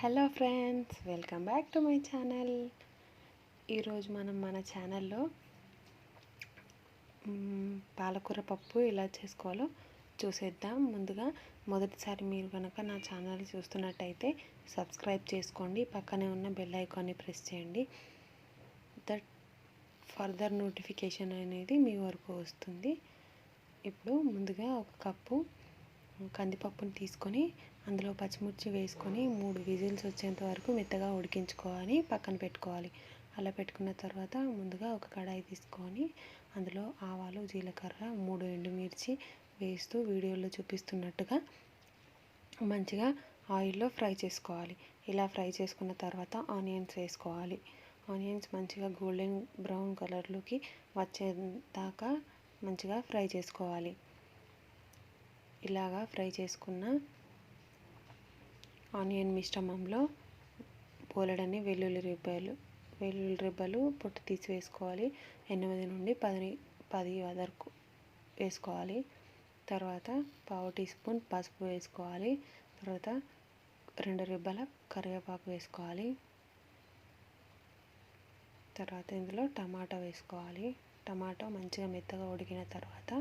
Hello friends, welcome back to my channel. ఈరోజు మనం మన ఛానల్లో పాలకూర పప్పు ఎలా చేసుకోవాలో చూసేద్దాం. ముందుగా మొదటిసారి మీరు కనుక నా ఛానల్ చూస్తున్నట్టయితే సబ్స్క్రైబ్ చేసుకోండి, పక్కనే ఉన్న బెల్ ఐకాన్ని ప్రెస్ చేయండి. దట్ ఫర్దర్ నోటిఫికేషన్ అనేది మీ వరకు వస్తుంది. ఇప్పుడు ముందుగా ఒక కప్పు కందిపప్పుని తీసుకొని అందులో పచ్చిమిర్చి వేసుకొని 3 విజిల్స్ వచ్చేంత వరకు మెత్తగా ఉడికించుకోవాలి, పక్కన పెట్టుకోవాలి. అలా పెట్టుకున్న తర్వాత ముందుగా ఒక కడాయి తీసుకొని అందులో ఆవాలు, జీలకర్ర, 3 ఎండుమిర్చి వేస్తూ వీడియోలో చూపిస్తున్నట్టుగా మంచిగా ఆయిల్లో ఫ్రై చేసుకోవాలి. ఇలా ఫ్రై చేసుకున్న తర్వాత ఆనియన్స్ వేసుకోవాలి. ఆనియన్స్ మంచిగా గోల్డెన్ బ్రౌన్ కలర్లోకి వచ్చేదాకా మంచిగా ఫ్రై చేసుకోవాలి. ఇలాగా ఫ్రై చేసుకున్న ఆనియన్ మిశ్రమంలో పోలెడన్ని వెల్లుల్లి రెబ్బలు పొట్టు తీసి వేసుకోవాలి. 8 నుండి 10 వరకు వేసుకోవాలి. తర్వాత పావు టీ స్పూన్ పసుపు వేసుకోవాలి. తర్వాత 2 రెబ్బల కరివేపాకు వేసుకోవాలి. తర్వాత ఇందులో టమాటా వేసుకోవాలి. టమాటా మంచిగా మెత్తగా ఉడికిన తర్వాత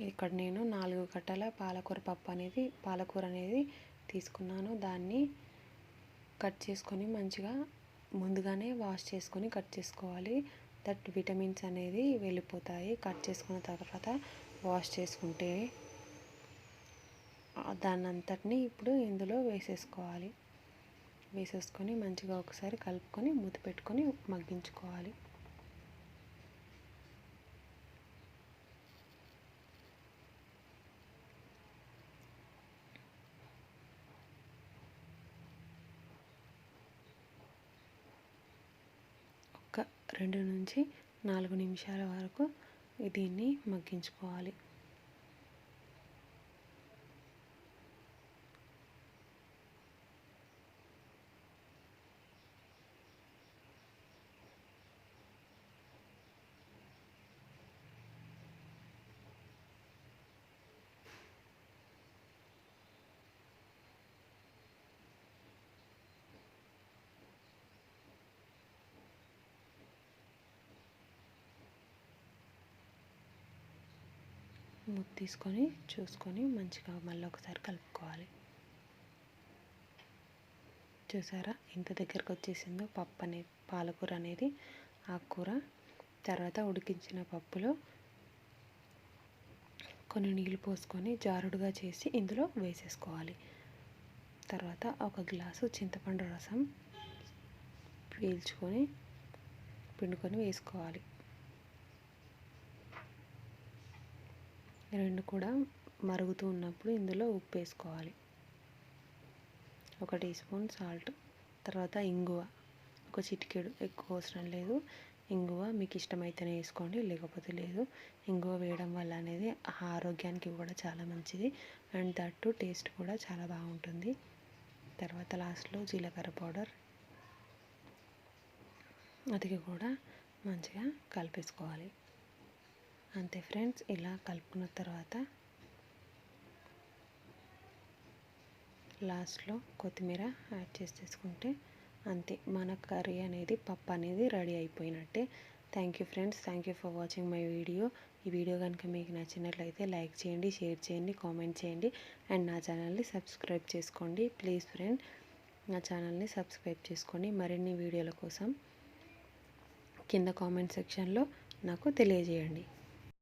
ఇక్కడ నేను 4 కట్టల పాలకూర అనేది తీసుకున్నాను. దాన్ని కట్ చేసుకొని మంచిగా ముందుగానే వాష్ చేసుకొని కట్ చేసుకోవాలి. దట్ విటమిన్స్ అనేది వెళ్ళిపోతాయి. కట్ చేసుకున్న తర్వాత వాష్ చేసుకుంటే దాన్నంతటిని ఇప్పుడు ఇందులో వేసేసుకొని మంచిగా ఒకసారి కలుపుకొని మూత పెట్టుకొని మగ్గించుకోవాలి. ఒక 2 నుంచి 4 నిమిషాల వరకు దీన్ని మగ్గించుకోవాలి. మూత తీసుకొని చూసుకొని మంచిగా మళ్ళీ ఒకసారి కలుపుకోవాలి. చూసారా ఎంత దగ్గరకు వచ్చేసిందో పాలకూర అనేది ఆకుకూర. తర్వాత ఉడికించిన పప్పులో కొన్ని నీళ్ళు పోసుకొని జారుడుగా చేసి ఇందులో వేసేసుకోవాలి. తర్వాత ఒక గ్లాసు చింతపండు రసం పిండుకొని వేసుకోవాలి. రెండు కూడా మరుగుతూ ఉన్నప్పుడు ఇందులో ఉప్పు వేసుకోవాలి. 1 టీ స్పూన్ సాల్ట్. తర్వాత ఇంగువ ఒక చిటికెడు, ఎక్కువ అవసరం లేదు. ఇంగువ మీకు ఇష్టమైతేనే వేసుకోండి, లేకపోతే లేదు. ఇంగువ వేయడం వల్ల అనేది ఆరోగ్యానికి కూడా చాలా మంచిది. అండ్ దట్టు టేస్ట్ కూడా చాలా బాగుంటుంది. తర్వాత లాస్ట్లో జీలకర్ర పౌడర్ అది కూడా మంచిగా కలిపేసుకోవాలి. అంతే ఫ్రెండ్స్. ఇలా కలుపుకున్న తర్వాత లాస్ట్లో కొత్తిమీర యాడ్ చేసేసుకుంటే అంతే, మన కర్రీ అనేది పప్పు అనేది రెడీ అయిపోయినట్టే. Thank you friends, thank you for watching my video. ఈ వీడియో కనుక మీకు నచ్చినట్లయితే లైక్ చేయండి, షేర్ చేయండి, కామెంట్ చేయండి అండ్ నా ఛానల్ని సబ్స్క్రైబ్ చేసుకోండి. ప్లీజ్ ఫ్రెండ్, నా ఛానల్ని సబ్స్క్రైబ్ చేసుకోండి. మరిన్ని వీడియోల కోసం కింద కామెంట్ సెక్షన్లో నాకు తెలియజేయండి.